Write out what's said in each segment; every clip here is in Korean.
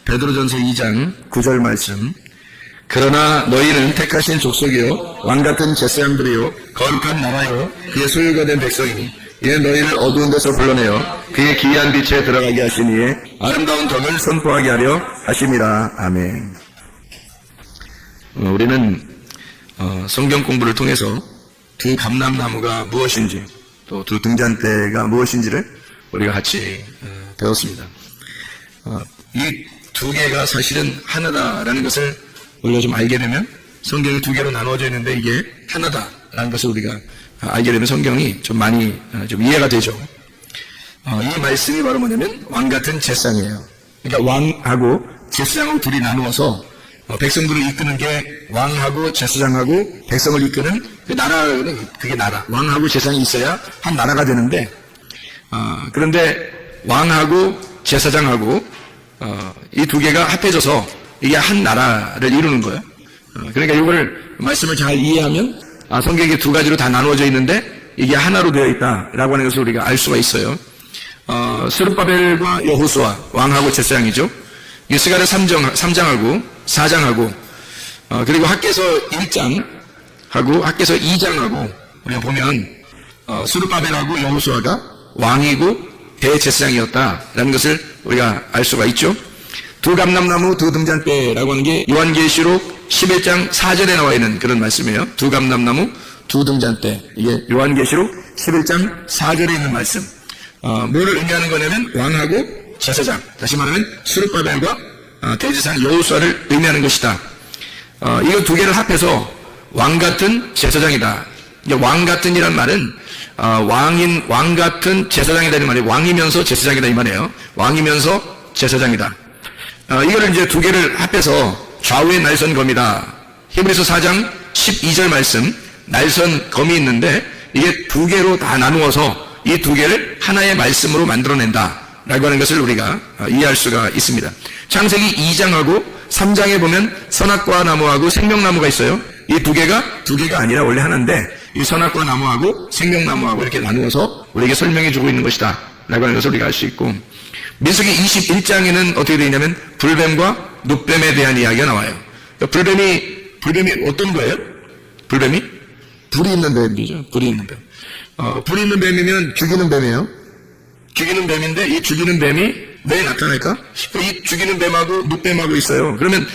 베드로전서 2장 9절 말씀. 그러나 너희는 택하신 족속이요 왕같은 제사장들이요 거룩한 나라요 그의 소유가 된 백성이니 이는 너희를 어두운 데서 불러내어 그의 기이한 빛에 들어가게 하시니 아름다운 덕을 선포하게 하려 하심이라. 아멘. 우리는 성경 공부를 통해서 두 감람나무가 무엇인지 또 두 등잔대가 무엇인지를 우리가 같이 배웠습니다. 이 두 개가 사실은 하나다라는 것을 우리가 좀 알게 되면 성경이 두 개로 나누어져 있는데 이게 하나다라는 것을 우리가 알게 되면 성경이 좀 많이 좀 이해가 되죠. 이 말씀이 바로 뭐냐면 왕같은 제사장이에요. 그러니까 왕하고 제사장하고 둘이 나누어서 백성들을 이끄는 게 왕하고 제사장하고 백성을 이끄는 그 나라는 그게 나라. 왕하고 제사장이 있어야 한 나라가 되는데 그런데 왕하고 제사장하고 이 두 개가 합해져서 이게 한 나라를 이루는 거예요. 그러니까 이거를 말씀을 잘 이해하면 성경이 두 가지로 다 나누어져 있는데 이게 하나로 되어 있다라고 하는 것을 우리가 알 수가 있어요. 스룹바벨과 여호수아 왕하고 제사장이죠. 스가랴 3장하고 4장하고 그리고 학개서 1장하고 학개서 2장하고 우리가 보면 스룹바벨하고 여호수아가 왕이고 대제사장이었다라는 것을 우리가 알 수가 있죠. 두 감람나무 두 등잔대라고 하는 게 요한계시록 11장 4절에 나와 있는 그런 말씀이에요. 두 감람나무 두 등잔대. 이게 요한계시록 11장 4절에 있는 말씀. 뭐를 의미하는 거냐면 왕하고 제사장, 다시 말하면 스룹바벨과 대제사장 여호수아를 의미하는 것이다. 이거 두 개를 합해서 왕같은 제사장이다. 이제 왕같은이란 말은 왕같은 제사장이다 이 말이에요. 왕이면서 제사장이다 이 말이에요. 왕이면서 제사장이다. 이거를 이제 두 개를 합해서 좌우의 날선검이다. 히브리서 4장 12절 말씀, 날선검이 있는데 이게 두 개로 다 나누어서 이 두 개를 하나의 말씀으로 만들어낸다 라고 하는 것을 우리가 이해할 수가 있습니다. 창세기 2장하고 3장에 보면 선악과 나무하고 생명나무가 있어요. 이 두 개가 아니라 원래 하나인데 이 선악과 나무하고 생명나무하고 이렇게 나누어서 우리에게 설명해 주고 있는 것이다 라고 하는 것을 우리가 알 수 있고, 민수기 21장에는 어떻게 되어 있냐면 불뱀과 눕뱀에 대한 이야기가 나와요. 불뱀이 어떤 거예요? 불뱀이? 불이 있는 뱀이죠. 불이 있는 뱀. 불이 있는 뱀이면 죽이는 뱀이에요. 죽이는 뱀인데 이 죽이는 뱀이 왜 나타날까? 이 죽이는 뱀하고 눕뱀하고 있어요. 그러면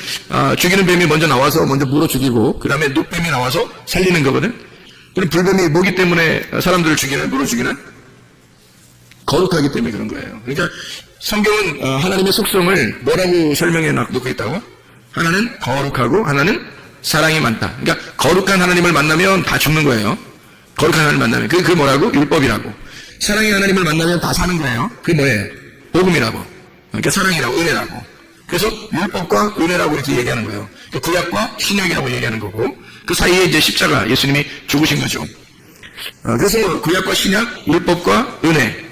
죽이는 뱀이 먼저 나와서 먼저 물어 죽이고 그 다음에 눕뱀이 나와서 살리는 거거든. 그럼 불뱀이 뭐기 때문에 사람들을 죽이나 물어 죽이나? 거룩하기 때문에 그런 거예요. 그러니까 성경은 하나님의 속성을 뭐라고 설명해 놓고 있다고? 하나는 거룩하고 하나는 사랑이 많다. 그러니까 거룩한 하나님을 만나면 다 죽는 거예요. 거룩한 하나님을 만나면 그게 뭐라고? 율법이라고. 사랑의 하나님을 만나면 다 사는 거예요. 그게 뭐예요? 복음이라고. 그러니까 사랑이라고, 은혜라고. 그래서 율법과 은혜라고 이렇게 얘기하는 거예요. 구약과 신약이라고 얘기하는 거고 그 사이에 이제 십자가 예수님이 죽으신 거죠. 그래서 구약과 신약, 율법과 은혜,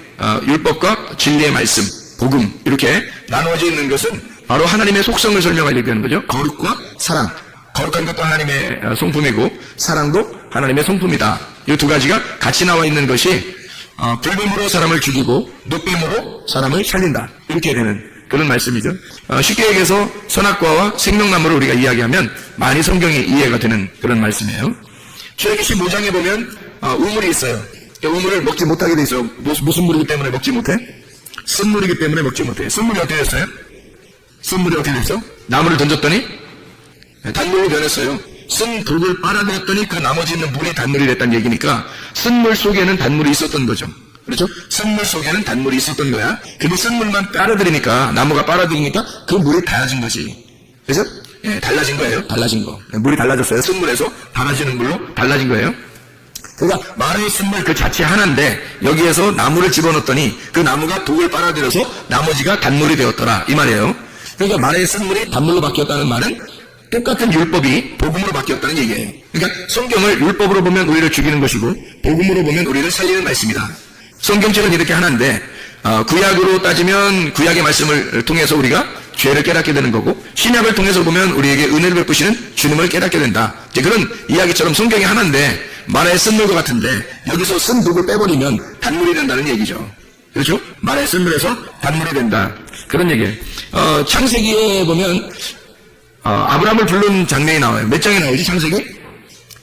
율법과 진리의 말씀, 복음 이렇게 나누어져 있는 것은 바로 하나님의 속성을 설명하려고 하는 거죠. 거룩과 사랑. 거룩한 것도 하나님의 성품이고 사랑도 하나님의 성품이다. 이 두 가지가 같이 나와 있는 것이 불뱀으로 사람을 죽이고 눕뱀으로 사람을 살린다. 이렇게 되는 그런 말씀이죠. 쉽게 얘기해서 선악과와 생명나무를 우리가 이야기하면 많이 성경이 이해가 되는 그런 말씀이에요. 출애굽기 15장에 보면 우물이 있어요. 우물을 먹지 못하게 돼 있어요. 무슨 물이기 때문에 먹지 못해? 쓴물이기 때문에 먹지 못해. 쓴물이 어떻게 됐어요? 쓴물이 어떻게 됐어? 나무를 던졌더니 단물로 변했어요. 쓴 독을 빨아들였더니 그 나머지 있는 물이 단물이 됐다는 얘기니까 쓴물 속에는 단물이 있었던 거죠. 그렇죠? 쓴물 속에는 단물이 있었던 거야. 근데 쓴물만 빨아들이니까 나무가 빨아들이니까 그 물이 달라진 거지. 그래서 달라진 거예요. 달라진 거. 물이 달라졌어요. 쓴물에서 달아지는 물로 달라진 거예요. 그러니까 마라의 쓴물 그 자체 하나인데 여기에서 나무를 집어넣었더니 그 나무가 독을 빨아들여서 나머지가 단물이 되었더라 이 말이에요. 그러니까 마라의 쓴물이 단물로 바뀌었다는 말은 똑같은 율법이 복음으로 바뀌었다는 얘기예요. 그러니까 성경을 율법으로 보면 우리를 죽이는 것이고 복음으로 보면 우리를 살리는 말씀이다. 성경책은 이렇게 하나인데 구약으로 따지면 구약의 말씀을 통해서 우리가 죄를 깨닫게 되는 거고 신약을 통해서 보면 우리에게 은혜를 베푸시는 주님을 깨닫게 된다. 이제 그런 이야기처럼 성경이 하나인데 마라의 쓴물과 같은데 여기서 쓴 독을 빼버리면 단물이 된다는 얘기죠. 그렇죠? 말의 쓴물에서 단물이 된다. 그런 얘기예요. 창세기에 보면 아브라함을 부른 장면이 나와요. 몇 장에 나오지? 창세기?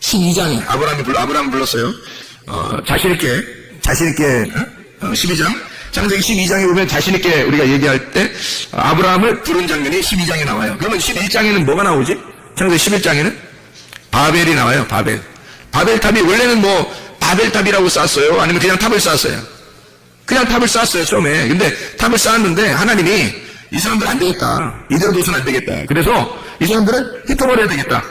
12장에 아브라함을 불렀어요. 자신있게 12장? 창세기 12장에 보면 자신있게 우리가 얘기할 때 아브라함을 부른 장면이 12장에 나와요. 그러면 11장에는 뭐가 나오지? 창세기 11장에는 바벨이 나와요. 바벨탑이 원래는 뭐 바벨탑이라고 쌌어요? 아니면 그냥 탑을 쌓았어요? 그냥 탑을 쌓았어요, 처음에. 근데 탑을 쌓았는데 하나님이 이 사람들 안 되겠다. 이대로 둬서는 안 되겠다. 그래서 이 사람들은 흩어버려야 되겠다.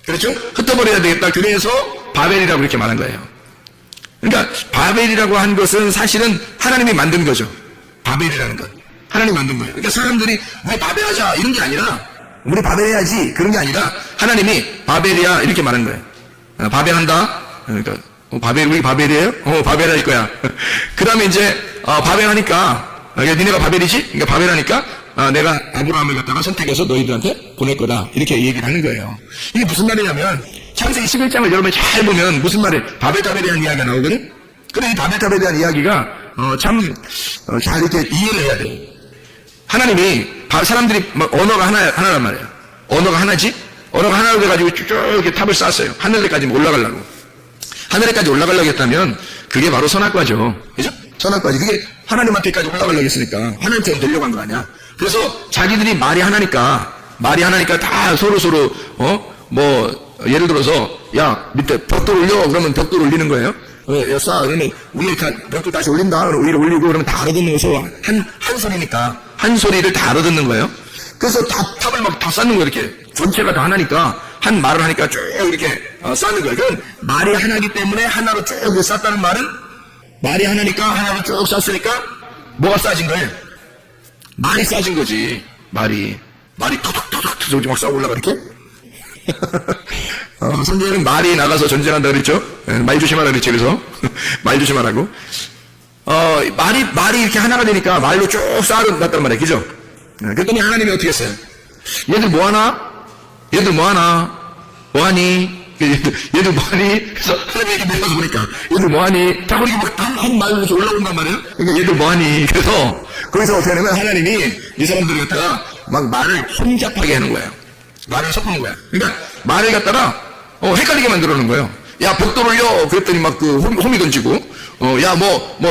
그렇죠? 흩어버려야 되겠다. 그래서 바벨이라고 이렇게 말한 거예요. 그러니까 바벨이라고 한 것은 사실은 하나님이 만든 거죠. 바벨이라는 것. 하나님이 만든 거예요. 그러니까 사람들이 왜 바벨하자 이런 게 아니라 우리 바벨해야지 그런 게 아니라 하나님이 바벨이야 이렇게 말한 거예요. 바벨한다. 그러니까 우리 바벨이에요? 바벨할 거야. 그 다음에 이제 바벨하니까 니네가 바벨이지? 그러니까 바벨하니까 내가 아브라함을 갖다가 선택해서 너희들한테 보낼 거다. 이렇게 얘기를 하는 거예요. 이게 무슨 말이냐면 창세기 11장을 여러분이 잘 보면 무슨 말이에요? 바벨탑에 대한 이야기가 나오거든? 그래 이 바벨탑에 대한 이야기가 참 잘 이렇게 이해를 해야 돼요. 하나님이 사람들이 언어가 하나란 말이에요. 언어가 하나지? 언어가 하나로 돼가지고 쭉 이렇게 탑을 쌓았어요. 하늘에까지 올라가려고. 하늘에까지 올라가려고 했다면 그게 바로 선악과죠. 그죠? 선악과지. 그게 하나님한테까지 올라가려고 했으니까 하나님처럼 되려고 한 거 아니야. 그래서 자기들이 말이 하나니까 다 서로 예를 들어서 야 밑에 벽돌 올려 그러면 벽돌 올리는 거예요. 왜 쌓아 그러면 위에 벽돌 다시 올린다 그러면 위로 올리고 그러면 다 알아듣는 거서 한 소리니까 한 소리를 다 알아듣는 거예요. 그래서 탑을 막 다 쌓는 거예요. 이렇게 전체가 다 하나니까 한 말을 하니까 쭉 이렇게 쌓는 거예요. 그럼 말이 하나이기 때문에 하나로 쭉 쌓았다는 말은 말이 하나니까 하나로 쭉 쌓았으니까 뭐가 쌓아진 거예요? 말이 쌓아진 거지. 말이 토닥토닥 막 쌓아 올라가 이렇게. 선생님은 말이 나가서 전쟁한다 그랬죠? 말 조심하라 그랬죠. 그래서 말 조심하라고. 말이 이렇게 하나가 되니까 말로 쭉 쌓아놨단 말이에요. 그죠? 그랬더니 하나님이 어떻게 했어요? 얘들 뭐하니? 얘들 뭐하니? 그래서 하나님이 이렇게 내려가서 보니까 얘들 뭐하니? 다 보니까 한 말로 이렇게 올라온단 말이에요. 그러니까 얘들 뭐하니? 그래서 거기서 어떻게 하냐면 하나님이 이 사람들을 갖다가 막 말을 혼잡하게 하는 거예요. 말을 섞는 거야. 그러니까 말을 갖다가 헷갈리게 만들어 놓은 거예요. 야 벽돌 올려 그랬더니 막 홈이 던지고 야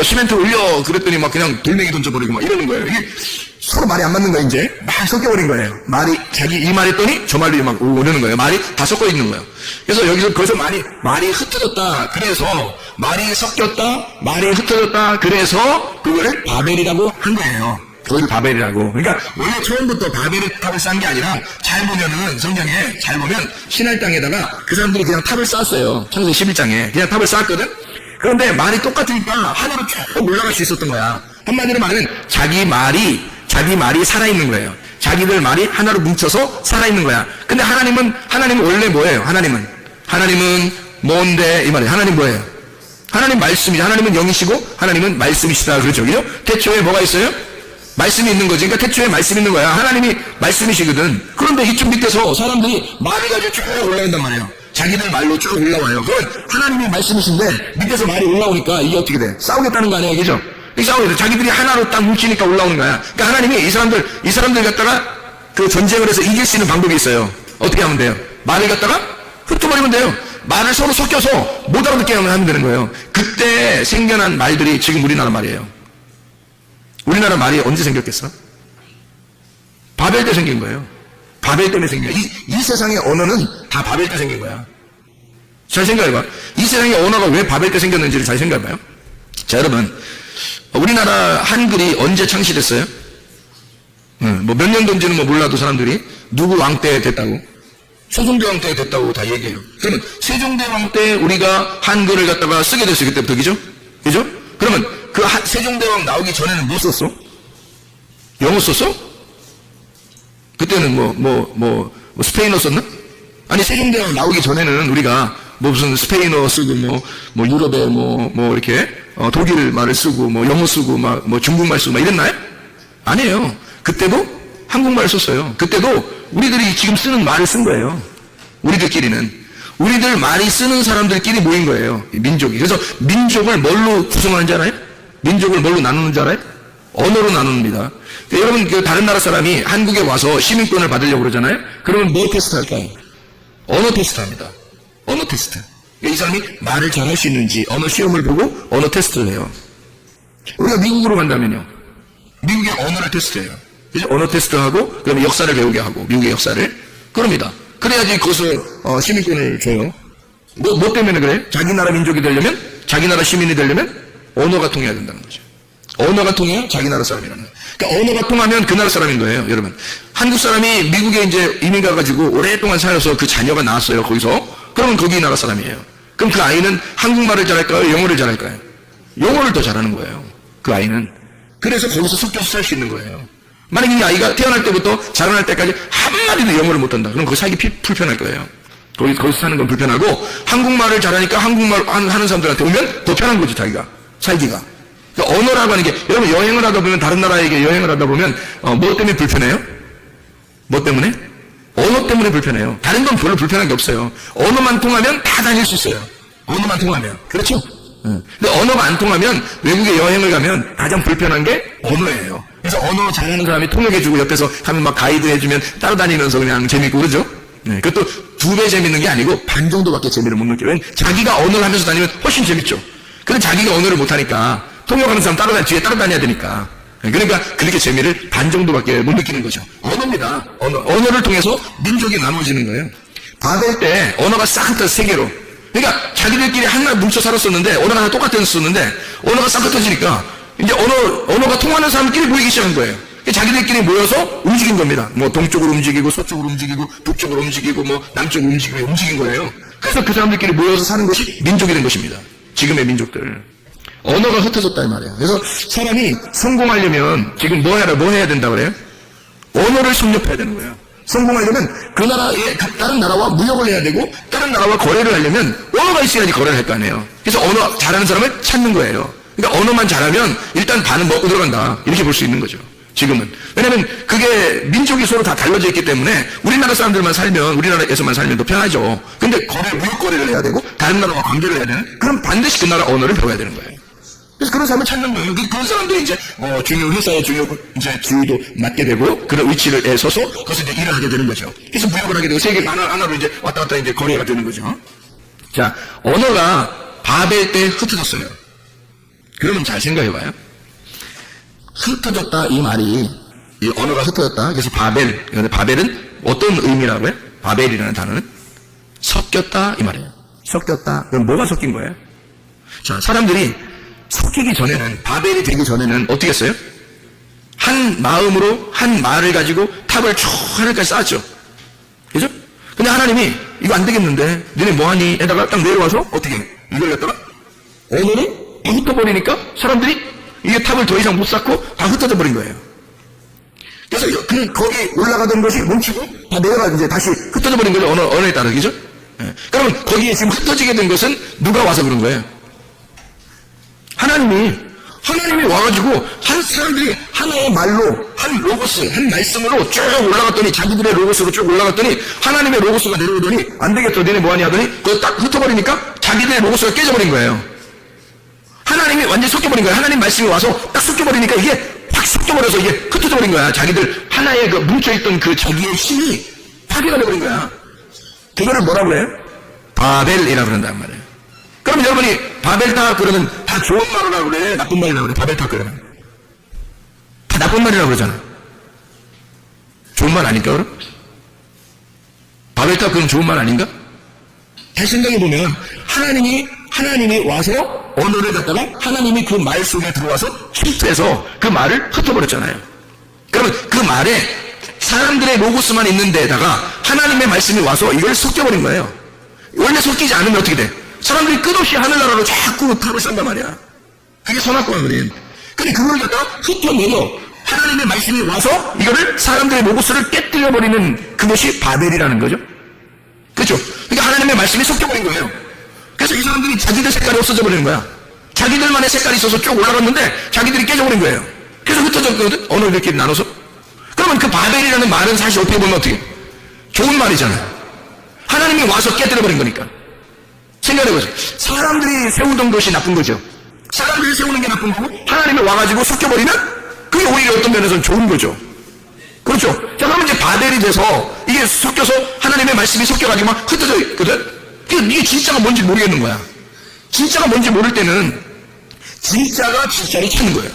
시멘트 올려 그랬더니 막 그냥 돌멩이 던져버리고 막 이러는 거예요. 이게 서로 말이 안 맞는 거예요. 이제 막 섞여버린 거예요. 말이 자기 이 말 했더니 저 말이 막 오르는 거예요. 말이 다 섞여 있는 거예요. 그래서 여기서 말이 흩어졌다. 그래서 말이 섞였다. 말이 흩어졌다. 그래서 그거를 바벨이라고 한 거예요. 그걸 바벨이라고. 그러니까 원래 처음부터 바벨의 탑을 쌓은 게 아니라 잘 보면은 성경에 잘 보면 신할 땅에다가 그 사람들이 그냥 탑을 쌓았어요. 창세기 11장에 그냥 탑을 쌓았거든. 그런데 말이 똑같으니까 하나로 쭉 올라갈 수 있었던 거야. 한마디로 말하면 자기 말이 살아있는 거예요. 자기들 말이 하나로 뭉쳐서 살아있는 거야. 근데 하나님은 원래 뭐예요? 하나님은 뭔데 이 말이에요. 하나님 뭐예요? 하나님 말씀이죠. 하나님은 영이시고 하나님은 말씀이시다 그렇죠. 그죠? 태초에 뭐가 있어요? 말씀이 있는 거지. 그러니까 태초에 말씀이 있는 거야. 하나님이 말씀이시거든. 그런데 이쪽 밑에서 사람들이 말을 가지고 쭉 올라간단 말이에요. 자기들 말로 쭉 올라와요. 그건 하나님이 말씀이신데 밑에서 말이 올라오니까 이게 어떻게 돼? 싸우겠다는 거 아니에요. 그죠? 싸우겠다. 자기들이 하나로 딱 뭉치니까 올라오는 거야. 그러니까 하나님이 이 사람들 갖다가 그 전쟁을 해서 이길 수 있는 방법이 있어요. 어떻게 하면 돼요? 말을 갖다가 흩어버리면 돼요. 말을 서로 섞여서 못 알아듣게 하면 되는 거예요. 그때 생겨난 말들이 지금 우리나라 말이에요. 우리나라 말이 언제 생겼겠어? 바벨 때 생긴 거예요. 바벨 때문에 생긴 거예요. 이 세상의 언어는 다 바벨 때 생긴 거야. 잘 생각해봐. 이 세상의 언어가 왜 바벨 때 생겼는지를 잘 생각해봐요. 자, 여러분. 우리나라 한글이 언제 창시됐어요? 뭐 몇 년도인지는 몰라도 사람들이 누구 왕 때 됐다고? 세종대 왕 때 됐다고 다 얘기해요. 그러면 세종대 왕 때 우리가 한글을 갖다가 쓰게 됐어요. 그때부터. 그죠? 그러면 그 세종대 왕 나오기 전에는 뭐 썼어? 영어 썼어? 그때는 뭐 스페인어 썼나? 아니 세종대 왕 나오기 전에는 우리가 무슨 스페인어 쓰고 뭐 유럽에 이렇게 독일 말을 쓰고 영어 쓰고 뭐 중국말 쓰고 이랬나요? 아니에요. 그때도 한국말을 썼어요. 그때도 우리들이 지금 쓰는 말을 쓴 거예요. 우리들 말이 쓰는 사람들끼리 모인 거예요. 민족이. 그래서 민족을 뭘로 구성하는지 알아요? 민족을 뭘로 나누는 줄 알아요? 언어로 나눕니다. 여러분, 그 다른 나라 사람이 한국에 와서 시민권을 받으려고 그러잖아요? 그러면 뭐 테스트 할까요? 언어 테스트 합니다. 언어 테스트. 이 사람이 말을 잘할 수 있는지 언어 시험을 보고 언어 테스트를 해요. 우리가 미국으로 간다면요. 미국의 언어를 테스트해요. 그래서 언어 테스트하고 그다음에 역사를 배우게 하고 미국의 역사를 그럽니다. 그래야지 거기서 시민권을 줘요. 뭐 때문에 그래? 자기 나라 민족이 되려면 자기 나라 시민이 되려면 언어가 통해야 된다는 거죠. 언어가 통해야 자기 나라 사람이라는 거예요. 그러니까 언어가 통하면 그 나라 사람인 거예요, 여러분. 한국 사람이 미국에 이제 이민 가가지고 오랫동안 살아서 그 자녀가 나왔어요, 거기서. 그러면 거기 나라 사람이에요. 그럼 그 아이는 한국말을 잘할까요? 영어를 잘할까요? 영어를 더 잘하는 거예요, 그 아이는. 그래서 거기서 섞여서 살 수 있는 거예요. 만약에 이 아이가 태어날 때부터 자라날 때까지 한마디도 영어를 못한다. 그럼 거기 살기 불편할 거예요. 거기서 사는 건 불편하고, 한국말을 잘하니까 한국말 하는 사람들한테 오면 더 편한 거죠, 자기가. 살기가. 그러니까 언어라고 하는 게, 여러분 여행을 하다 보면, 다른 나라에게 여행을 하다 보면, 뭐 때문에 불편해요? 뭐 때문에? 언어 때문에 불편해요. 다른 건 별로 불편한 게 없어요. 언어만 통하면 다 다닐 수 있어요. 언어만 통하면. 그렇죠? 근데 언어가 안 통하면, 외국에 여행을 가면 가장 불편한 게 언어예요. 그래서 언어 잘하는 사람이 통역해주고 옆에서 하면 막 가이드 해주면 따라다니면서 그냥 재밌고 그러죠? 네, 그것도 2배 재밌는 게 아니고 반 정도밖에 재미를 못 느껴요. 자기가 언어를 하면서 다니면 훨씬 재밌죠. 근데 자기가 언어를 못하니까 통역하는 사람 뒤에 따라다녀야 되니까. 그러니까 그렇게 재미를 반 정도밖에 못 느끼는 거죠. 언어입니다. 언어를 통해서 민족이 나눠지는 거예요. 바벨 때 언어가 싹 흩어져 세 개로. 그러니까 자기들끼리 하나 뭉쳐 살았었는데 언어가 하나 똑같은 썼는데 언어가 싹 흩어지니까 이제 언어가 통하는 사람끼리 모이기 시작한 거예요. 자기들끼리 모여서 움직인 겁니다. 뭐 동쪽으로 움직이고 서쪽으로 움직이고 북쪽으로 움직이고 뭐 남쪽으로 움직인 거예요. 그래서 그 사람들끼리 모여서 사는 것이 민족이 된 것입니다. 지금의 민족들. 언어가 흩어졌다 이 말이에요. 그래서 사람이 성공하려면 지금 뭐 해야 된다 그래요? 언어를 섭렵해야 되는 거예요. 성공하려면 그 나라의 다른 나라와 무역을 해야 되고 다른 나라와 거래를 하려면 언어가 있어야지 거래를 할 거 아니에요. 그래서 언어 잘하는 사람을 찾는 거예요. 그러니까 언어만 잘하면 일단 반은 먹고 들어간다 이렇게 볼 수 있는 거죠. 지금은. 왜냐면 그게 민족이 서로 다 달라져 있기 때문에 우리나라 사람들만 살면 우리나라에서만 살면 더 편하죠. 근데 무역 거래를 해야 되고 다른 나라와 관계를 해야 되는, 그럼 반드시 그 나라 언어를 배워야 되는 거예요. 그래서 그런 사람을 찾는 거예요. 그런 사람들이 이제 중요 회사의 중요 이제 지위도 맡게 되고 그런 위치를 서서 거기서 이제 일을 하게 되는 거죠. 그래서 무역을 하게 되고 세계 하나로 이제 왔다 갔다 이제 거래가 되는 거죠. 자, 언어가 바벨 때 흩어졌어요. 그러면 잘 생각해봐요. 흩어졌다 이 말이, 이 언어가 흩어졌다. 그래서 바벨은 어떤 의미라고 해요? 바벨이라는 단어는 섞였다 이 말이에요. 섞였다. 그럼 뭐가 섞인 거예요? 자, 사람들이 섞이기 전에는, 바벨이 되기 전에는 어떻게 했어요? 한 마음으로 한 말을 가지고 탑을 쭉 하늘까지 쌓았죠. 그죠? 근데 하나님이 이거 안 되겠는데 너네 뭐하니? 에다가 딱 내려와서 어떻게 해? 이걸 갖다가 언어를 다 흩어버리니까 사람들이 이게 탑을 더 이상 못 쌓고 다 흩어져 버린 거예요. 그래서 거기 올라가던 것이 뭉치고 다 내려가 이제 다시 흩어져 버린 거죠. 언어에 따라. 그죠? 예. 그러면 거기에 지금 흩어지게 된 것은 누가 와서 그런 거예요? 하나님이 와가지고 한 사람들이 하나의 말로, 한 로고스, 한 말씀으로 쭉 올라갔더니, 자기들의 로고스로 쭉 올라갔더니 하나님의 로고스가 내려오더니 안 되겠어 너네 뭐하니 하더니 그거 딱 흩어버리니까 자기들의 로고스가 깨져버린 거예요. 하나님이 완전히 섞여버린 거예요. 하나님 말씀이 와서 딱 섞여버리니까 이게 확 섞여버려서 이게 흩어져버린 거야. 자기들 하나의 그 뭉쳐있던 그 자기의 힘이 파괴가 돼버린 거야. 그거를 뭐라고 해요? 바벨이라고 그런단 말이에요. 그럼 여러분이 바벨탑 그러면 다 좋은 말이라고 그래? 나쁜 말이라고 그래? 바벨탑 그러면 다 나쁜 말이라고 그러잖아. 좋은 말 아닐까 그럼? 바벨탑 그럼 좋은 말 아닌가? 다시 생각해보면 하나님이 와서 언어를 갖다가 하나님이 그 말 속에 들어와서 침투해서 그 말을 흩어버렸잖아요. 그러면 그 말에 사람들의 로고스만 있는 데다가 하나님의 말씀이 와서 이걸 섞여버린 거예요. 원래 섞이지 않으면 어떻게 돼? 사람들이 끝없이 하늘나라로 자꾸 탑을 쌓단 말이야. 그게 선악과야, 그래. 근데 그걸 갖다가 흩어내려 하나님의 말씀이 와서 이거를 사람들의 로고스를 깨뜨려버리는 그것이 바벨이라는 거죠. 그렇죠? 그러니까 하나님의 말씀이 섞여버린 거예요. 그래서 이 사람들이 자기들 색깔이 없어져 버리는 거야. 자기들만의 색깔이 있어서 쭉 올라갔는데 자기들이 깨져버린 거예요. 그래서 흩어졌거든, 언어들끼리 나눠서. 그러면 그 바벨이라는 말은 사실 어떻게 보면 어떻게? 좋은 말이잖아요. 하나님이 와서 깨뜨려버린 거니까. 생각해보세요. 사람들이 세우던 것이 나쁜 거죠. 사람들을 세우는 게 나쁜 거고 하나님이 와가지고 섞여버리면 그게 오히려 어떤 면에서는 좋은 거죠. 그렇죠? 자, 그러면 이제 바벨이 돼서 이게 섞여서 하나님의 말씀이 섞여가지고 막 흩어져 있거든? 이게 진짜가 뭔지 모르겠는 거야. 진짜가 뭔지 모를 때는 진짜가 진짜를 찾는 거예요.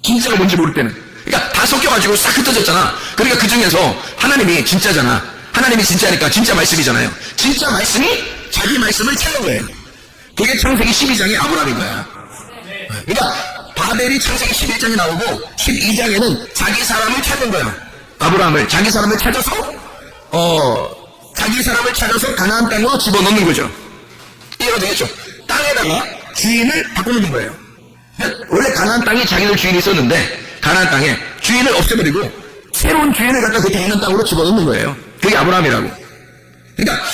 진짜가 뭔지 모를 때는. 그러니까 다 섞여가지고 싹 흩어졌잖아. 그러니까 그 중에서 하나님이 진짜잖아. 하나님이 진짜니까 진짜 말씀이잖아요. 진짜 말씀이 자기 말씀을 찾는 거예요. 그게 창세기 12장의 아브라함인 거야. 그러니까 바벨이 창세기 11장에 나오고 12장에는 자기 사람을 찾는 거야. 아브라함을 자기 사람을 찾아서 가나안 땅으로 집어넣는 거죠. 이해가 되겠죠? 땅에다가 주인을 바꿔놓는 거예요. 원래 가나안 땅에 자기들 주인이 있었는데 가나안 땅에 주인을 없애버리고 새로운 주인을 갖다 그 가나안 땅으로 집어넣는 거예요. 그게 아브라함이라고. 그러니까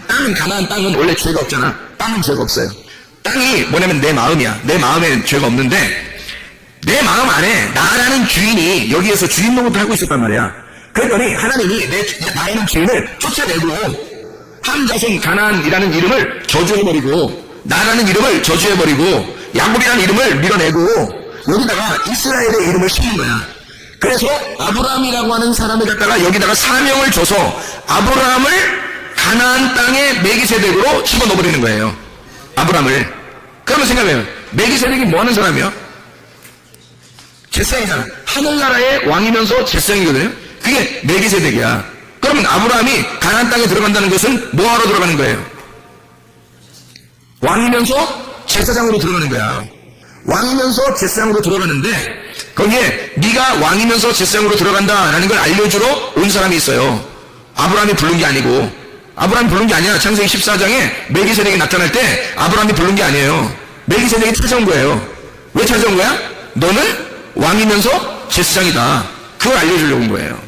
땅은 가나안 땅은 원래 죄가 없잖아. 땅은 죄가 없어요. 땅이 뭐냐면 내 마음이야. 내 마음에 죄가 없는데 내 마음 안에 나라는 주인이 여기에서 주인 노릇을 하고 있었단 말이야. 그랬더니 하나님이 나라는 주인을 쫓아내고 함 자손 가나안이라는 이름을 저주해버리고 나라는 이름을 저주해버리고 야곱이라는 이름을 밀어내고 여기다가 이스라엘의 이름을 심는 거야. 그래서 아브라함이라고 하는 사람을 갖다가 여기다가 사명을 줘서 아브라함을 가나안 땅의 멜기세덱으로 집어넣어버리는 거예요. 아브라함을. 그러면 생각해요. 멜기세덱이 뭐 하는 사람이야? 제사장이잖아. 하늘나라의 왕이면서 제사장이거든요. 그게 멜기세덱이야. 그러면 아브라함이 가나안 땅에 들어간다는 것은 뭐하러 들어가는 거예요? 왕이면서 제사장으로 들어가는 거야. 왕이면서 제사장으로 들어가는데 거기에 네가 왕이면서 제사장으로 들어간다라는 걸 알려주러 온 사람이 있어요. 아브라함이 부른 게 아니고. 아브라함이 부른 게 아니야. 창세기 14장에 멜기세덱이 나타날 때 아브라함이 부른 게 아니에요. 멜기세덱이 찾아온 거예요. 왜 찾아온 거야? 너는 왕이면서 제사장이다. 그걸 알려주려고 온 거예요.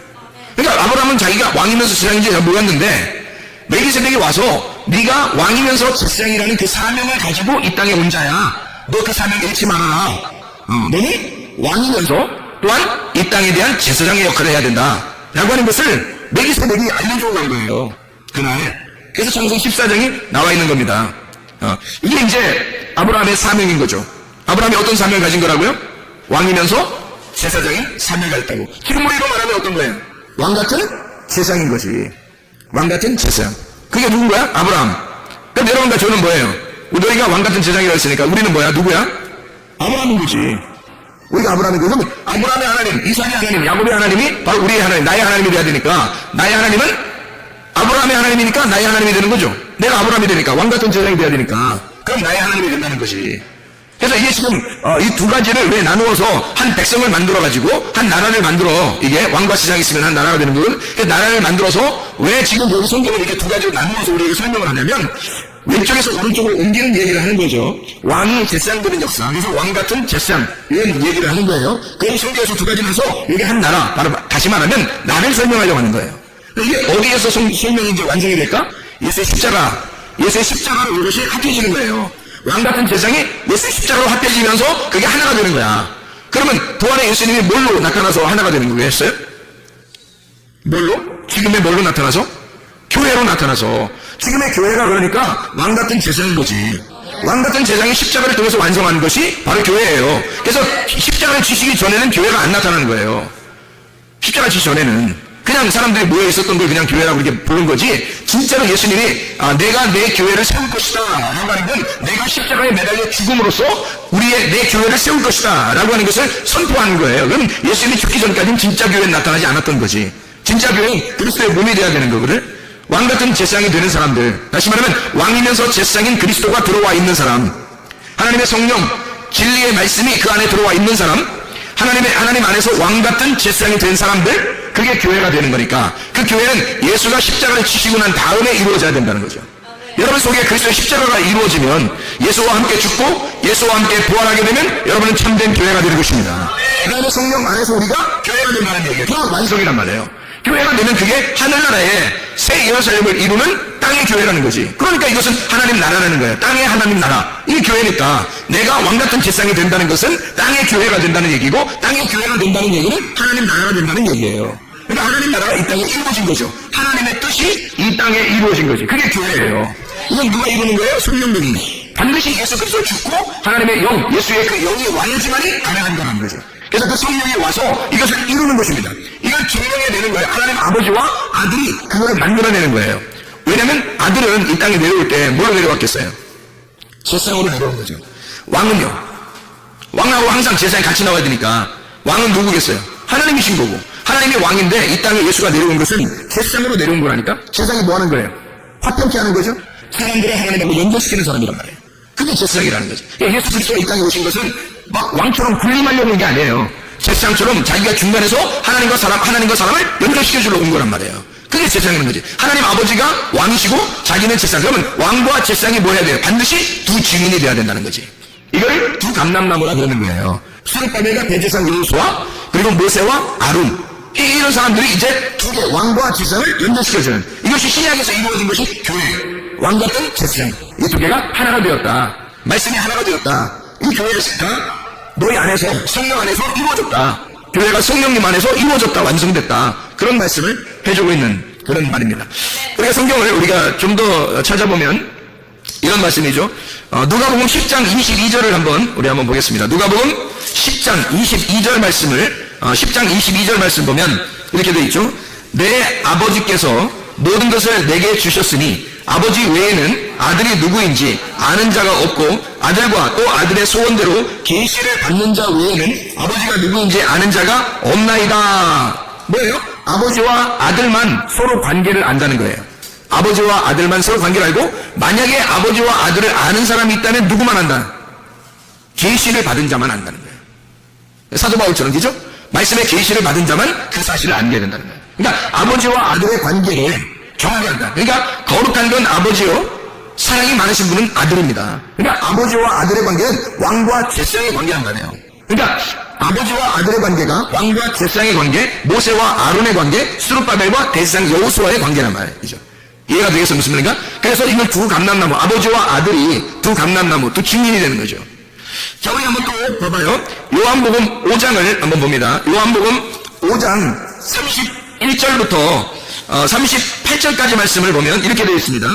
그러니까 아브라함은 자기가 왕이면서 제사장인지 잘 몰랐는데 멜기세덱이 와서 네가 왕이면서 제사장이라는 그 사명을 가지고 이 땅에 온 자야. 너 그 사명 잃지 말아라. 너는 왕이면서 또한 이 땅에 대한 제사장의 역할을 해야 된다. 라고 하는 것을 멜기세덱이 알려주고 간 거예요. 그날. 그래서 창세기 14장이 나와 있는 겁니다. 이게 이제 아브라함의 사명인 거죠. 아브라함이 어떤 사명을 가진 거라고요? 왕이면서 제사장의 사명을 가졌다고. 지금 우리로 말하면 어떤 거예요? 왕 같은 제사장인 거지. 왕 같은 제사장. 그게 누군 거야? 아브라함. 그럼 여러분과 저는 뭐예요? 너희가 왕 같은 제사장이라고 했으니까 우리는 뭐야? 누구야? 아브라함인 거지. 우리가 아브라함인 거지. 그럼 아브라함의 하나님, 이삭의 하나님, 야곱의 하나님이 바로 우리의 하나님, 나의 하나님이 돼야 되니까 나의 하나님은 아브라함의 하나님이니까 나의 하나님이 되는 거죠. 내가 아브라함이 되니까 왕 같은 제사장이 돼야 되니까 그럼 나의 하나님이 된다는 것이. 그래서 이게 지금 이 두 가지를 왜 나누어서 한 백성을 만들어가지고 한 나라를 만들어. 이게 왕과 제사장이 있으면 한 나라가 되는 거는 그 나라를 만들어서 왜 지금 여기 성경을 이렇게 두 가지로 나누어서 우리에게 설명을 하냐면 왼쪽에서 오른쪽으로 옮기는 얘기를 하는 거죠. 왕이 제사장 되는 역사. 그래서 왕 같은 제사장 이런 얘기를 하는 거예요. 그럼 성경에서 두 가지를 해서 이게 한 나라. 다시 말하면 나를 설명하려고 하는 거예요. 이게 어디에서 설명이 이제 완성이 될까? 예수의 십자가. 예수의 십자가로 이것이 합해지는 거예요. 왕 같은 제사장이 예수의 십자가로 합해지면서 그게 하나가 되는 거야. 그러면 부활의 예수님이 뭘로 나타나서 하나가 되는 거겠어요? 뭘로? 지금의 뭘로 나타나서? 교회로 나타나서. 지금의 교회가 그러니까 왕 같은 제사장인 거지. 왕 같은 제사장이 십자가를 통해서 완성하는 것이 바로 교회예요. 그래서 십자가를 지시기 전에는 교회가 안 나타나는 거예요. 십자가 지시 전에는. 그냥 사람들이 모여 있었던 걸 그냥 교회라고 이렇게 부른 거지. 진짜로 예수님이 내가 내 교회를 세울 것이다 라고 하는 건 내가 십자가에 매달려 죽음으로써 내 교회를 세울 것이다 라고 하는 것을 선포하는 거예요. 그럼 예수님이 죽기 전까지는 진짜 교회는 나타나지 않았던 거지. 진짜 교회는 그리스도의 몸이 돼야 되는 거거든. 왕 같은 제사장이 되는 사람들, 다시 말하면 왕이면서 제사장인 그리스도가 들어와 있는 사람, 하나님의 성령 진리의 말씀이 그 안에 들어와 있는 사람, 하나님 안에서 왕 같은 제사장이 된 사람들, 그게 교회가 되는 거니까 그 교회는 예수가 십자가를 지시고 난 다음에 이루어져야 된다는 거죠. 여러분 속에 그리스도의 십자가가 이루어지면 예수와 함께 죽고 예수와 함께 부활하게 되면 여러분은 참된 교회가 되는 것입니다. 하나님의 성령 안에서 우리가 교회가 된다는 얘기예요. 그건 완성이란 말이에요. 교회가 되면 그게 하늘나라의 새 예루살렘을 이루는 땅의 교회라는 거지. 그러니까 이것은 하나님 나라라는 거예요. 땅의 하나님 나라. 이게 교회니까 내가 왕같은 제사장이 된다는 것은 땅의 교회가 된다는 얘기고, 땅의 교회가 된다는 얘기는 하나님 나라가 된다는 얘기예요. 그러니까 하나님 나라가 이 땅에 이루어진 거죠. 하나님의 뜻이 이 땅에 이루어진 거지. 그게 교회예요. 이건 누가 이루는 거예요? 성령님이. 반드시 예수 그리스도 죽고 하나님의 영, 예수의 그 영이 와야지만이 가능한 거라는 거죠. 그래서 그 성령이 와서 이것을 이루는 것입니다. 이걸 증명해내는 거예요. 하나님 아버지와 아들이 그거를 만들어내는 거예요. 왜냐하면 아들은 이 땅에 내려올 때 뭘로 내려왔겠어요? 제사장으로 내려온 거죠. 왕은요, 왕하고 항상 제사장이 같이 나와야 되니까 왕은 누구겠어요? 하나님이신 거고, 하나님이 왕인데 이 땅에 예수가 내려온 것은 제사장으로 내려온 거라니까. 제사장이 뭐 하는 거예요? 화평케 하는 거죠. 사람들을 하나님하고 연결시키는 사람이란 말이에요. 그게 제사장이라는 거죠. 예수 그리스도가 이 땅에 오신 것은 막 왕처럼 군림하려고 온 게 아니에요. 제사장처럼 자기가 중간에서 하나님과 사람을 연결시켜주려고 온 거란 말이에요. 그게 제사장이라는 거지. 하나님 아버지가 왕이시고 자기는 제사장. 그러면 왕과 제사장이 뭐 해야 돼요? 반드시 두 증인이 돼야 된다는 거지. 이걸 두 감람나무라 그러는 거예요. 수르바벨과 대제사장 여호수아, 그리고 모세와 아론, 이런 사람들이 이제 두 개, 왕과 제사장을 연결시켜주는, 이것이 신약에서 이루어진 것이 교회. 왕 같은 제사장, 이 두 개가 하나가 되었다. 말씀이 하나가 되었다. 이 교회가 너희 안에서, 성령 안에서 이루어졌다. 교회가 성령님 안에서 이루어졌다, 완성됐다. 그런 말씀을 해주고 있는 그런 말입니다. 그러니까 성경을 우리가 좀 더 찾아보면 이런 말씀이죠. 누가복음 10장 22절을 우리 한번 보겠습니다. 누가복음 10장 22절 말씀을 10장 22절 말씀 보면 이렇게 되어 있죠. 내 아버지께서 모든 것을 내게 주셨으니 아버지 외에는 아들이 누구인지 아는 자가 없고 아들과 또 아들의 소원대로 계시를 받는 자 외에는 아버지가 누구인지 아는 자가 없나이다. 뭐예요? 아버지와 아들만 서로 관계를 안다는 거예요. 아버지와 아들만 서로 관계를 알고, 만약에 아버지와 아들을 아는 사람이 있다면 누구만 안다? 계시를 받은 자만 안다는 거예요. 사도 바울처럼, 그죠? 말씀에 계시를 받은 자만 그 사실을 알게 된다는 거예요. 그러니까 아버지와 아들의 관계를 정확히 한다. 그러니까 거룩한 건 아버지요, 사랑이 많으신 분은 아들입니다. 그러니까 아버지와 아들의 관계는 왕과 제사장의 관계란 말이에요. 그러니까 아버지와 아들의 관계가 왕과 제사장의 관계, 모세와 아론의 관계, 수르바벨과 대제사장 여호수아의 관계란 말이죠. 이해가 되겠어요? 무슨 말인가? 그래서 이걸 두 감람나무, 아버지와 아들이 두 감람나무, 두 증인이 되는 거죠. 자, 우리 한번 또 봐봐요. 요한복음 5장을 한번 봅니다. 요한복음 5장 31절부터 38절까지 말씀을 보면 이렇게 되어 있습니다.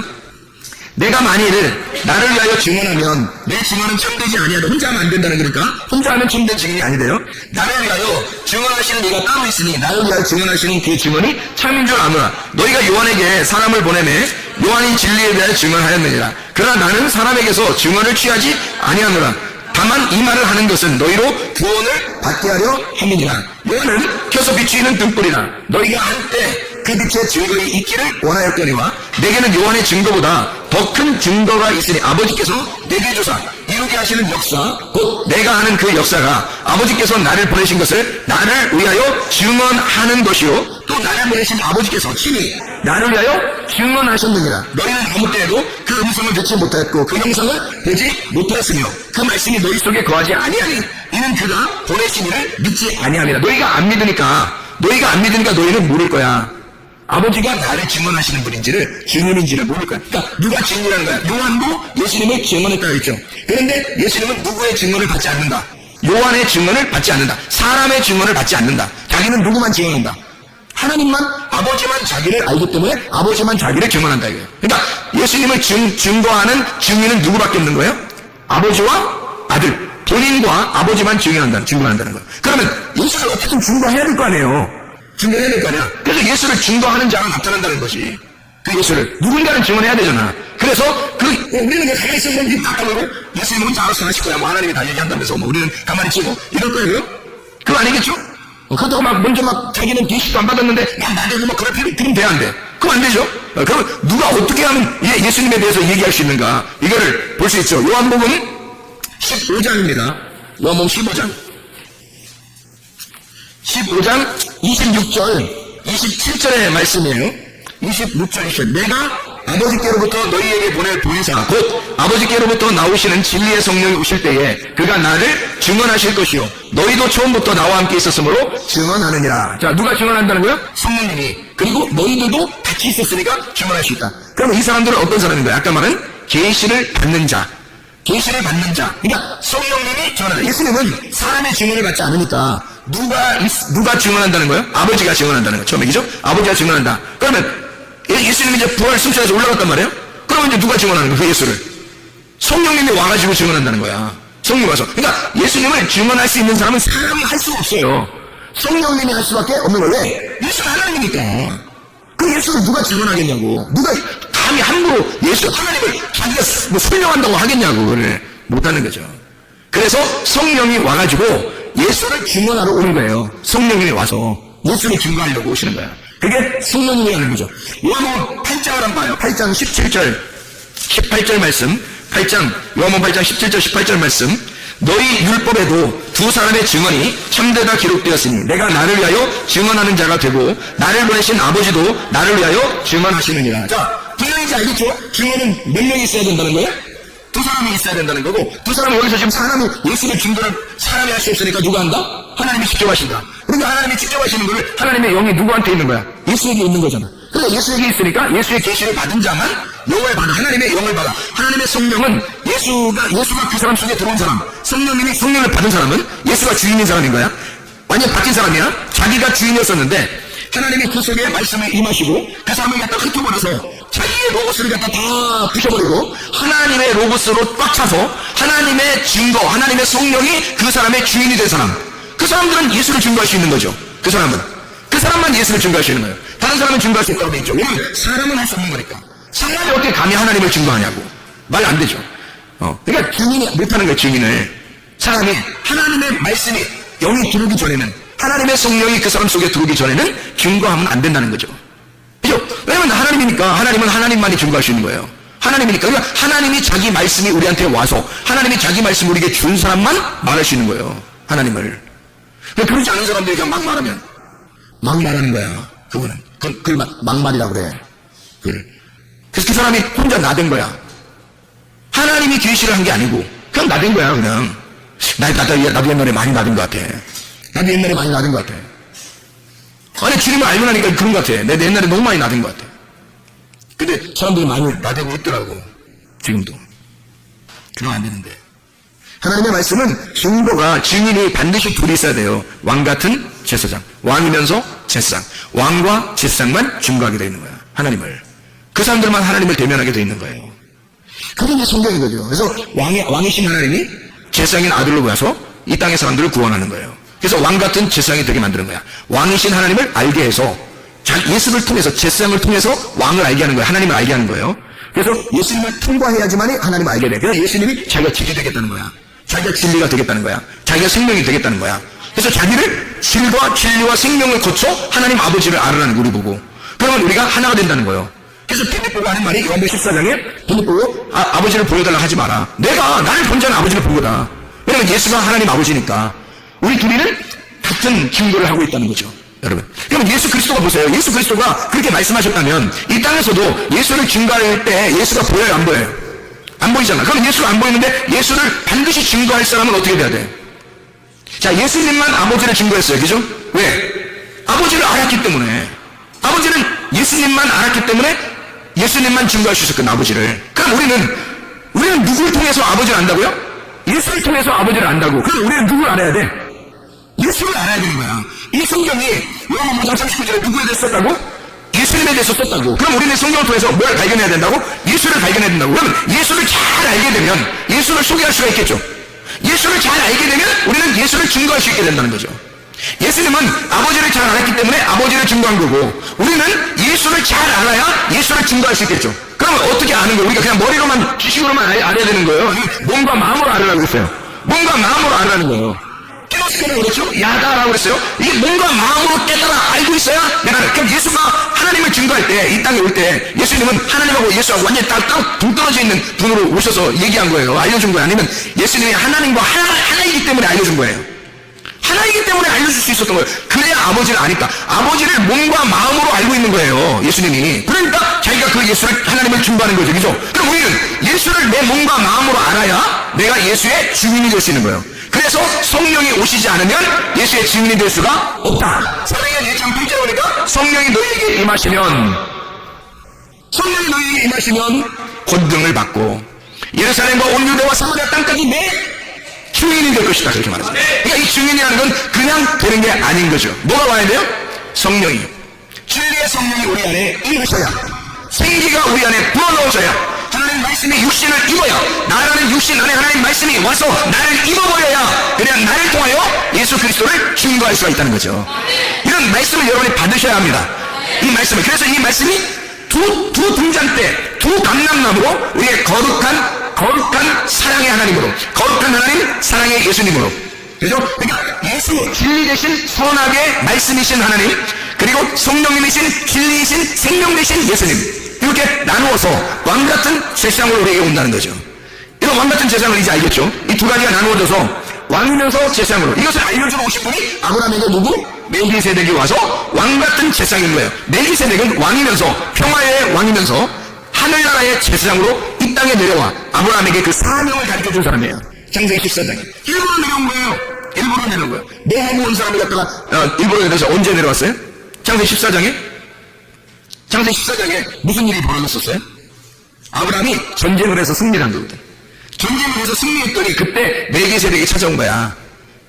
내가 만일 나를 위하여 증언하면 내 증언은 참되지 아니하다. 혼자 하면 안 된다는 거니까. 혼자 하면 참된 증인이 아니래요. 나를 위하여 증언하시는 이가 따로 있으니 나를 위하여 증언하시는 그 증언이 참인 줄 아노라. 너희가 요한에게 사람을 보내매 요한이 진리에 대하여 증언하였느니라. 그러나 나는 사람에게서 증언을 취하지 아니하노라. 다만 이 말을 하는 것은 너희로 구원을 받게 하려 함이니라. 요한은 켜서 비추이는 등불이라. 너희가 한때 그 빛의 증거에 있기를 원하였거니와 내게는 요한의 증거보다 더 큰 증거가 있으니 아버지께서 내게 주사 이루게 하시는 역사, 곧 내가 하는 그 역사가 아버지께서 나를 보내신 것을 나를 위하여 증언하는 것이요 또 나를 보내신 아버지께서 친히 나를 위하여 증언하셨느니라. 너희는 아무 때에도 그 음성을 듣지 못하였고 그 형상을 보지 못하였으며 그 말씀이 너희 속에 거하지 아니하니 이는 그가 보내신 이를 믿지 아니함이라. 너희가 안 믿으니까 너희는 모를 거야. 아버지가 나를 증언하시는 분인지를, 증인인지를 모를 거야. 그러니까 누가 증인이라는 거야? 요한도 예수님의 증언했다고 했죠. 그런데 예수님은 누구의 증언을 받지 않는다? 요한의 증언을 받지 않는다. 사람의 증언을 받지 않는다. 자기는 누구만 증언한다? 하나님만, 아버지만 자기를 알기 때문에 아버지만 자기를 증언한다 이거예요. 그러니까 예수님을 증거하는 증인은 누구밖에 없는 거예요? 아버지와 아들, 본인과 아버지만 증언한다는 거예요. 그러면 예수를 어떻게든 증거해야 될 거 아니에요? 증거해야 될 거 아니야. 그래서 예수를 증거하는 자가 나타난다는 것이, 그 예수를 누군가는 증언해야 되잖아. 그래서 우리는 가만히 있으면 닦아보고 예수님 혼자 알아서 하실 거야. 뭐 하나님이 다 얘기한다면서 뭐 우리는 가만히 있고 이럴 거예요. 그거 아니겠죠? 그렇다고 먼저 자기는 계시도 안 받았는데 나대고 막 그러면 돼야 안 돼. 그거 안 되죠? 그럼 누가 어떻게 하면 예수님에 대해서 얘기할 수 있는가? 이거를 볼 수 있죠. 요한복음 15장입니다. 요한복음 15장 26절, 27절의 말씀이에요. 26절, 내가 아버지께로부터 너희에게 보낼 보혜사, 곧 아버지께로부터 나오시는 진리의 성령이 오실 때에 그가 나를 증언하실 것이요 너희도 처음부터 나와 함께 있었으므로 증언하느니라. 자, 누가 증언한다는 거야? 성령님이. 그리고 너희들도 같이 있었으니까 증언할 수 있다. 그러면 이 사람들은 어떤 사람인 거야? 아까 말한 계시를 받는 자. 그러니까 성령님이 증언한다. 예수님은 사람의 증언을 받지 않으니까 누가 증언한다는 거예요? 아버지가 증언한다는 거예요. 처음에, 그죠? 아버지가 증언한다. 그러면 예수님이 이제 부활 승천해서 올라갔단 말이에요? 그러면 이제 누가 증언하는 거예요? 그 예수를? 성령님이 와가지고 증언한다는 거야. 성령이 와서. 그러니까 예수님을 증언할 수 있는 사람은 사람이 할 수가 없어요. 성령님이 할 수밖에 없는 거예요. 왜? 예수는 하나님이니까. 그 예수를 누가 증언하겠냐고. 누가 감히 함부로 예수, 하나님을 자기가 뭐 설명한다고 하겠냐고. 그래. 못하는 거죠. 그래서 성령이 와가지고 예수를 증언하러 오는 거예요. 성령님이 와서 예수를 증거하려고 오시는 거야. 그게 성령님이 하는 거죠. 요한복음 8장을 한번 봐요. 8장 17절, 18절 말씀. 8장, 요한복음 8장 17절, 18절 말씀. 너희 율법에도 두 사람의 증언이 참되다 기록되었으니 내가 나를 위하여 증언하는 자가 되고 나를 보내신 아버지도 나를 위하여 증언하시느니라. 자, 분명히 이제 알겠죠? 증언은 몇 명이 있어야 된다는 거예요? 두 사람이 있어야 된다는 거고, 두 사람은 여기서 지금 사람이 예수의 증거를 사람이 할 수 없으니까 누가 한다? 하나님이 직접 하신다. 그러니까 하나님이 직접 하시는 거를 하나님의 영이 누구한테 있는 거야? 예수에게 있는 거잖아. 그러니까 예수에게 있으니까 예수의 계시를 받은 자만 영을 받아. 하나님의 영을 받아. 하나님의 성령은 예수가 그 사람 속에 들어온 사람, 성령님이 성령을 받은 사람은 예수가 주인인 사람인 거야. 완전 바뀐 사람이야. 자기가 주인이었었는데 하나님이 그 속에 말씀을 임하시고 그 사람을 갖다 흩어버려서 자기의 로고스를 갖다 다 부셔버리고 하나님의 로고스로 꽉 차서 하나님의 증거, 하나님의 성령이 그 사람의 주인이 된 사람. 그 사람들은 예수를 증거할 수 있는 거죠. 그 사람만 예수를 증거할 수 있는 거예요. 다른 사람은 증거할 수 있다고 돼 있죠. 왜냐면 사람은 할 수 없는 거니까. 사람이 어떻게 감히 하나님을 증거하냐고. 말 안 되죠. 그러니까 증인이 못하는 거예요. 증인을. 사람이 하나님의 말씀이 영이 들어오기 전에는, 하나님의 성령이 그 사람 속에 들어오기 전에는 증거하면 안 된다는 거죠. 그죠? 왜냐면 하나님이니까 하나님은 하나님만이 증거할 수 있는 거예요. 하나님이니까. 그러니까 하나님이 자기 말씀이 우리한테 와서 하나님이 자기 말씀을 우리에게 준 사람만 말할 수 있는 거예요. 하나님을. 그렇지 않은 사람들이 그냥 막 말하면 막 말하는 거야. 그거는. 그걸 막말이라고 그래. 그래서 그 사람이 혼자 나댄 거야. 하나님이 계시를 한 게 아니고 그냥 나댄 거야. 그냥. 나도 옛날에 많이 나댄 것 같아. 아니 주님을 알고 나니까 그런 것 같아. 내가 옛날에 너무 많이 나댄 것 같아. 근데 사람들이 많이 나대고 있더라고. 지금도. 그러면 안 되는데. 하나님의 말씀은 증인이 반드시 둘이 있어야 돼요. 왕 같은 제사장. 왕이면서 제사장. 왕과 제사장만 증거하게 되어 있는 거야. 하나님을. 그 사람들만 하나님을 대면하게 되어 있는 거예요. 그게 이제 성경인 거죠. 그래서 왕이신 하나님이 제사장인 아들로 보여서 이 땅의 사람들을 구원하는 거예요. 그래서 왕 같은 제사장이 되게 만드는 거야. 왕이신 하나님을 알게 해서 예수를 통해서, 제사장을 통해서 왕을 알게 하는 거예요. 하나님을 알게 하는 거예요. 그래서 예수님을 통과해야지만이 하나님을 알게 돼. 그래서 예수님이 자기가 길이 되겠다는 거야. 자기가 진리가 되겠다는 거야. 자기가 생명이 되겠다는 거야. 그래서 자기를 질과 진리와 생명을 거쳐 하나님 아버지를 알으라는 거 우리 보고. 그러면 우리가 하나가 된다는 거예요. 그래서 빌립보가 하는 말이 요한복음 14장에 빌립보 아버지를 보여달라 하지 마라. 나를 본 자는 아버지를 본 거다. 왜냐면 예수가 하나님 아버지니까. 우리 둘이는 같은 증거를 하고 있다는 거죠. 여러분. 그러면 예수 그리스도가 보세요. 예수 그리스도가 그렇게 말씀하셨다면 이 땅에서도 예수를 증거할 때 예수가 보여요? 안 보여요? 안 보이잖아. 그럼 예수가 안 보이는데 예수를 반드시 증거할 사람은 어떻게 돼야 돼? 자, 예수님만 아버지를 증거했어요. 그죠? 왜? 아버지를 알았기 때문에. 아버지는 예수님만 알았기 때문에 예수님만 증거할 수 있었거든, 아버지를. 그럼 우리는 누구를 통해서 아버지를 안다고요? 예수를 통해서 아버지를 안다고. 그럼 우리는 누구를 알아야 돼? 예수를 알아야 되는 거야. 이 성경이 요한복음 5장 39절에 누구에 대해서 썼다고? 예수님에 대해서 썼다고. 그럼 우리는 성경을 통해서 뭘 발견해야 된다고? 예수를 발견해야 된다고. 그러면 예수를 잘 알게 되면 예수를 소개할 수가 있겠죠. 예수를 잘 알게 되면 우리는 예수를 증거할 수 있게 된다는 거죠. 예수님은 아버지를 잘 알았기 때문에 아버지를 증거한 거고, 우리는 예수를 잘 알아야 예수를 증거할 수 있겠죠. 그러면 어떻게 아는 거예요? 우리가 그냥 머리로만, 지식으로만 알아야 되는 거예요? 몸과 마음으로 알으라고 그랬어요. 몸과 마음으로 알으라는 거예요. 깨닫기라고 그랬죠? 야다라고 그랬어요. 이게 몸과 마음으로 깨달아 알고 있어야 내가. 그럼 예수가 하나님을 증거할 때, 이 땅에 올 때 예수님은 하나님하고 예수하고 완전히 딱 동떨어져 있는 분으로 오셔서 얘기한 거예요. 알려준 거예요. 아니면 예수님이 하나님과 하나이기 때문에 알려준 거예요. 하나이기 때문에 알려줄 수 있었던 거예요. 그래야 아버지를 아니까. 아버지를 몸과 마음으로 알고 있는 거예요, 예수님이. 그러니까 자기가 그 예수를, 하나님을 증거하는 거죠. 그죠? 그럼 우리는 예수를 내 몸과 마음으로 알아야 내가 예수의 증인이 될 수 있는 거예요. 그래서 성령이 오시지 않으면 예수의 증인이 될 수가 없다. 사도행전 1장 8절에 보니까 성령이 너희에게 임하시면 권능을 받고 예루살렘과 온 유대와 사마리아 땅까지 내 증인이 될 것이다. 그렇게 말합니다. 그러니까 이 증인이라는 건 그냥 되는 게 아닌 거죠. 뭐가 와야 돼요? 성령이. 진리의 성령이 우리 안에 임하셔야, 생기가 우리 안에 불어넣어져야, 하나님의 하나님 말씀이 육신을 입어야, 나라는 육신 안에 하나님 말씀이 와서 나를 입어버려야, 그냥 나를 통하여 예수 그리스도를 증거할 수가 있다는 거죠. 이런 말씀을 여러분이 받으셔야 합니다. 이 말씀을. 그래서 이 말씀이 두 등잔대, 두 감람나무로 우리의 거룩한 사랑의 하나님으로, 거룩한 하나님, 사랑의 예수님으로. 그죠? 그러니까 예수 진리 되신 선하게 말씀이신 하나님, 그리고 성령님이신 진리이신 생명 되신 예수님, 이렇게 나누어서 왕같은 제사장으로 우리에게 온다는 거죠. 이런 왕같은 제사장을 이제 알겠죠? 이 두 가지가 나누어져서 왕이면서 제사장으로, 이것을 알려주러 오신 분이 아브라함에게 누구? 멜기세덱이 와서 왕같은 제사장인 거예요. 멜기세덱은 왕이면서, 평화의 왕이면서 하늘나라의 제사장으로 이 땅에 내려와 아브라함에게 그 사명을 가르쳐준 사람이에요. 창세기 14장에 일부러 내려온 거예요. 일부러 내려온 거예요. 뭐 하고 온 사람이 갖다가 일부러 내려서 언제 내려왔어요? 창세기 14장에 무슨 일이 벌어졌었어요? 아브라함이 전쟁을 해서 승리를 한 거거든. 전쟁을 해서 승리했더니 그때 멜기세덱이 찾아온 거야.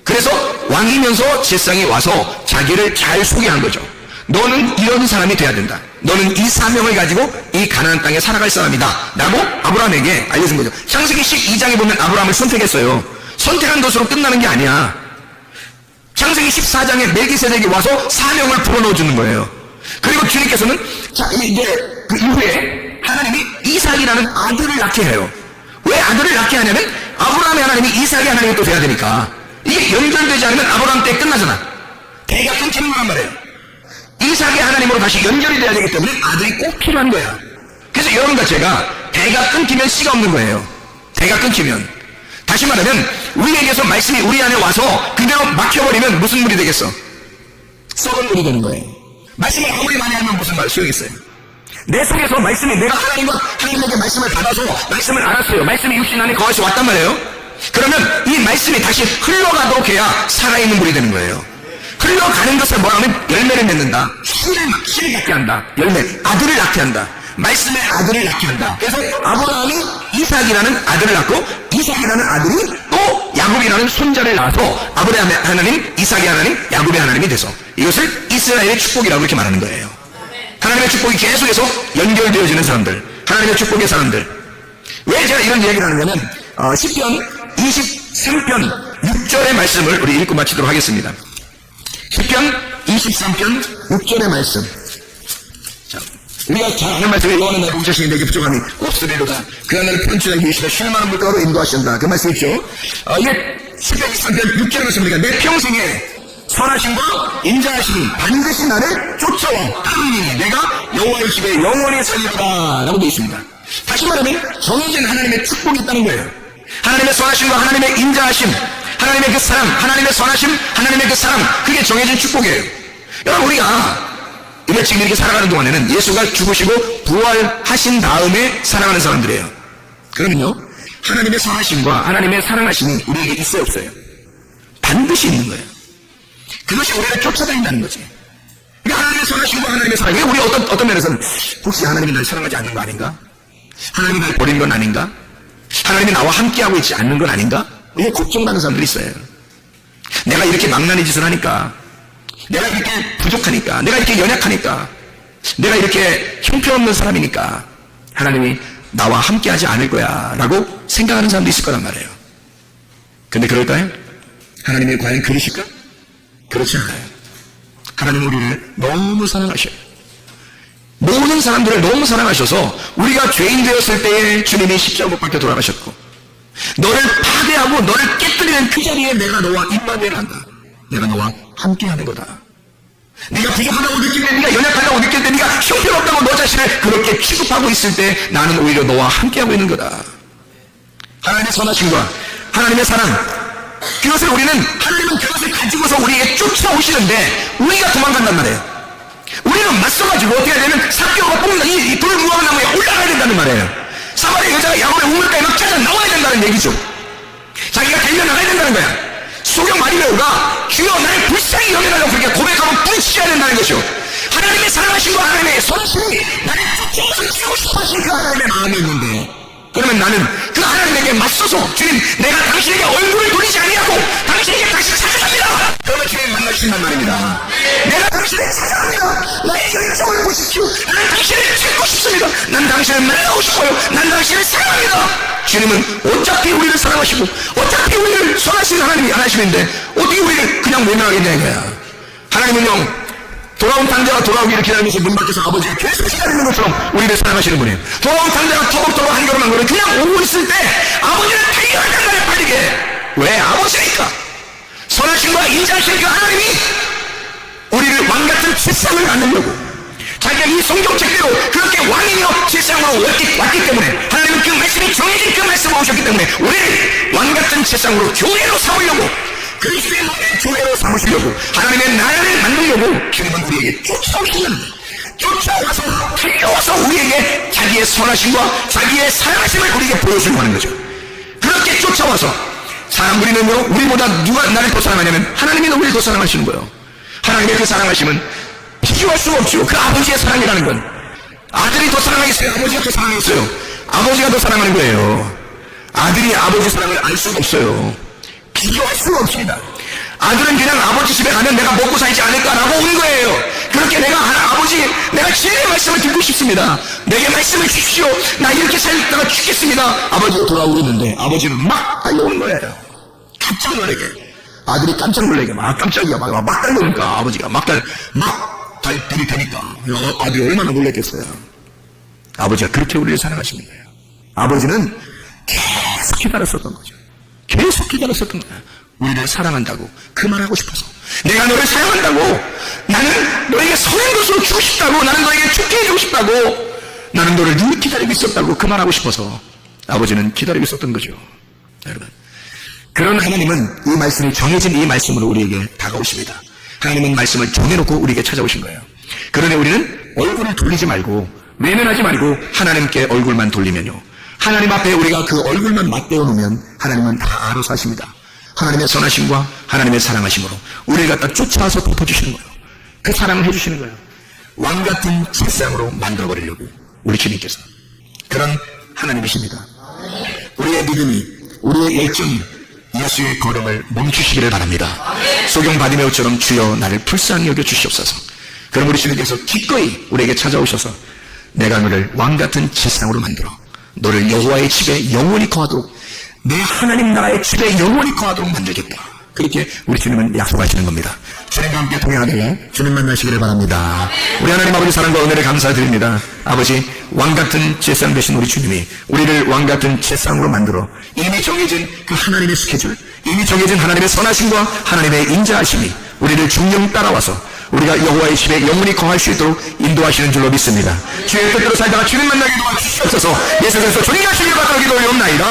그래서 왕이면서 제사장이 와서 자기를 잘 소개한 거죠. 너는 이런 사람이 돼야 된다. 너는 이 사명을 가지고 이 가나안 땅에 살아갈 사람이다 라고 아브라함에게 알려준 거죠. 창세기 12장에 보면 아브라함을 선택했어요. 선택한 것으로 끝나는 게 아니야. 창세기 14장에 멜기세덱이 와서 사명을 불어넣어 주는 거예요. 그리고 주님께서는 자 이제 그 이후에 하나님이 이삭이라는 아들을 낳게 해요. 왜 아들을 낳게 하냐면 아브라함의 하나님이 이삭의 하나님이 또 돼야 되니까. 이게 연결되지 않으면 아브라함 때 끝나잖아. 대가 끊기는 거란 말이에요. 이삭의 하나님으로 다시 연결이 돼야 되기 때문에 아들이 꼭 필요한 거야. 그래서 여러분과 제가 대가 끊기면 씨가 없는 거예요. 대가 끊기면. 다시 말하면 우리에게서 말씀이 우리 안에 와서 그대로 막혀버리면 무슨 물이 되겠어? 썩은 물이 되는 거예요. 말씀을 아무리 많이 하면 무슨 말 소용있어요. 내 속에서 말씀이, 내가 하나님에게 말씀을 받아서 말씀을 알았어요. 말씀이 육신 안에 거하시 왔단 말이에요. 그러면 이 말씀이 다시 흘러가도록 해야 살아있는 물이 되는 거예요. 흘러가는 것을 뭐라 하면 열매를 맺는다. 씨를 낳게 한다. 열매. 아들을 낳게 한다. 말씀의 아들을 낳게 한다. 그래서 아브라함이 이삭이라는 아들을 낳고 이삭이라는 아들이 또 야곱이라는 손자를 낳아서 아브라함의 하나님, 이삭의 하나님, 야곱의 하나님이 돼서 이것을 이스라엘의 축복이라고 이렇게 말하는 거예요. 하나님의 축복이 계속해서 연결되어지는 사람들, 하나님의 축복의 사람들. 왜 제가 이런 이야기를 하느냐면 시편 23편 6절의 말씀을 우리 읽고 마치도록 하겠습니다. 시편 23편 6절의 말씀. 자, 우리가 잘 아는 말씀에 여호와는 나의 목자시니 내게 부족함이 없으리로다. 그가 나를 푸른 추장에 계시다 쉴만한 물가로 인도하신다. 그 말씀 있죠. 이게 시편 23편 6절의 말씀입니다. 내 평생에 선하심과 인자하심이 반드시 나를 쫓아와 따르니 내가 여호와의 집에 영원히 살리로다 라고 되어 있습니다. 다시 말하면 정해진 하나님의 축복이 있다는 거예요. 하나님의 선하심과 하나님의 인자하심, 하나님의 그 사랑, 하나님의 선하심, 하나님의 그 사랑, 그게 정해진 축복이에요. 여러분, 우리가 지금 이렇게 살아가는 동안에는 예수가 죽으시고 부활하신 다음에 살아가는 사람들이에요. 그러면요, 하나님의 선하심과 하나님의 사랑하심이 우리에게 있어요, 없어요? 반드시 있는 거예요. 그것이 우리를 쫓아다닌다는 거지. 그러니까 하나님의 선하심과 하나님의 사랑, 이게 우리 어떤 면에서는 혹시 하나님이 날 사랑하지 않는 거 아닌가? 하나님이 날 버린 건 아닌가? 하나님이 나와 함께하고 있지 않는 건 아닌가? 이게 걱정받는 사람들이 있어요. 내가 이렇게 망나니 짓을 하니까, 내가 이렇게 부족하니까, 내가 이렇게 연약하니까, 내가 이렇게 형편없는 사람이니까 하나님이 나와 함께하지 않을 거야 라고 생각하는 사람도 있을 거란 말이에요. 근데 그럴까요? 하나님이 과연 그러실까? 그렇지 않아요. 하나님은 우리를 너무 사랑하셔요. 모든 사람들을 너무 사랑하셔서 우리가 죄인 되었을 때에 주님이 십자가 못 박혀 돌아가셨고, 너를 파괴하고 너를 깨뜨리는 그 자리에 내가 너와 임마누엘 한다. 내가 너와 함께하는 거다. 네가 부족하다고 느낄 때, 네가 연약하다고 느낄 때, 네가 형편없다고 너 자신을 그렇게 취급하고 있을 때 나는 오히려 너와 함께하고 있는 거다. 하나님의 선하심과 하나님의 사랑, 그것을 하나님은 그것을 가지고서 우리에게 쫓아오시는데 우리가 도망간단 말이에요. 우리는 맞서가지고 어떻게 해야 되면 삭개오가 뽑는 이 돌무화과 나무에 올라가야 된다는 말이에요. 사마리아 여자가 야곱의 우물가에 막 찾아 나와야 된다는 얘기죠. 자기가 달려나가야 된다는 거야. 소경 마리아가 주여 나를 불쌍히 여겨달라고 그렇게 고백하고 부딪혀야 된다는 거죠. 하나님의 사랑하심과 하나님의 선하심이 나를 쫓아오서 치고 싶어 하신 그 하나님의 마음이 있는데 그러면 나는 그 하나님에게 맞서서 주님 내가 당신에게 얼굴을 돌리지 아니하고 당신에게 다시 찾아갑니다. 그러면 주님 만나주신단 말입니다. 내가 당신에게 찾아갑니다. 나의 열정을 보십시오. 나는 당신을 찾고 싶습니다. 난 당신을 만나고 싶어요. 난 당신을 사랑합니다. 주님은 어차피 우리를 사랑하시고 어차피 우리를 선하신 하나님이 하나님인데 어떻게 우리를 그냥 외면하겠냐 이거야. 하나님은요 돌아온 탕자가 돌아오기를 기다리면서 문 밖에서 아버지가 계속 기다리는 것처럼 우리를 사랑하시는 분이에요. 돌아온 탕자가 터벅터벅 한 걸음한 걸음 그냥 오고 있을 때 아버지는 달려간 거예요. 빠르게. 왜? 아버지니까. 선하신과 인자하신 그 하나님이 우리를 왕같은 세상을 만들려고 자기가 이 성경책대로 그렇게 왕이며 세상으로 왔기 때문에 하나님은 그 말씀이 정해진 그 말씀으로 오셨기 때문에 우리를 왕같은 세상으로 교회로 삼으려고 그리스도의 몸의 교회로 삼으시려고 하나님의 나라를 만들려고 주님은 우리에게 쫓아오시는 쫓아와서 달려와서 우리에게 자기의 선하심과 자기의 사랑하심을 우리에게 보여주려고 하는 거죠. 그렇게 쫓아와서 사람 우리는요 우리보다 누가 나를 더 사랑하냐면 하나님이 우리를 더 사랑하시는 거예요. 하나님의 그 사랑하심은 비교할 수가 없죠. 그 아버지의 사랑이라는 건 아들이 더 사랑하겠어요? 아버지가 더 사랑하겠어요? 아버지가 더 사랑하는 거예요. 아들이 아버지 사랑을 알 수가 없어요. 비교할 수가 없습니다. 아들은 그냥 아버지 집에 가면 내가 먹고 살지 않을까라고 오는 거예요. 그렇게 내가 아버지 내가 진리의 말씀을 듣고 싶습니다. 내게 말씀을 주십시오. 나 이렇게 살다가 죽겠습니다. 아버지가 돌아오고 있는데 아버지는 막 달려오는 거예요. 깜짝 놀라게. 아들이 깜짝 놀라게 막 깜짝이야 막 달려오니까 아버지가 막 들이대니까 아들이 얼마나 놀랐겠어요. 아버지가 그렇게 우리를 사랑하시는 거예요. 아버지는 계속 기다렸었던 거죠. 계속 기다렸었던 거예요. 우리를 사랑한다고 그 말하고 싶어서 내가 너를 사랑한다고 나는 너에게 선한 것으로 주고 싶다고 나는 너에게 죽게 해주고 싶다고 나는 너를 늘 기다리고 있었다고 그 말하고 싶어서 아버지는 기다리고 있었던 거죠. 여러분 그런 하나님은 이 말씀이 정해진 이 말씀으로 우리에게 다가오십니다. 하나님은 말씀을 정해놓고 우리에게 찾아오신 거예요. 그러니 우리는 얼굴을 돌리지 말고 외면하지 말고 하나님께 얼굴만 돌리면요 하나님 앞에 우리가 그 얼굴만 맞대어 놓으면 하나님은 다 알아서 하십니다. 하나님의 선하심과 하나님의 사랑하심으로 우리를 갖다 쫓아와서 덮어주시는 거예요. 그 사랑을 해주시는 거예요. 왕같은 세상으로 만들어버리려고 우리 주님께서 그런 하나님이십니다. 우리의 믿음이 우리의 열정이 예수의 걸음을 멈추시기를 바랍니다. 소경 바디메오처럼 주여 나를 불쌍히 여겨 주시옵소서. 그럼 우리 주님께서 기꺼이 우리에게 찾아오셔서 내가 너를 왕같은 세상으로 만들어 너를 여호와의 집에 영원히 거하도록 내 하나님 나라의 집에 영원히 거하도록 만들겠다. 그렇게 우리 주님은 약속하시는 겁니다. 주님과 함께 동행하되 주님 만나시기를 바랍니다. 우리 하나님 아버지 사랑과 은혜를 감사드립니다. 아버지 왕같은 제상 되신 우리 주님이 우리를 왕같은 제상으로 만들어 이미 정해진 그 하나님의 스케줄 이미 정해진 하나님의 선하심과 하나님의 인자하심이 우리를 중령 따라와서 우리가 여호와의 집에 영원히 거할 수 있도록 인도하시는 줄로 믿습니다. 주의 뜻대로 살다가 주님 만나게 도와주시옵소서. 예수 그리스도 존귀하시기를 바라기도 올리옵나이다.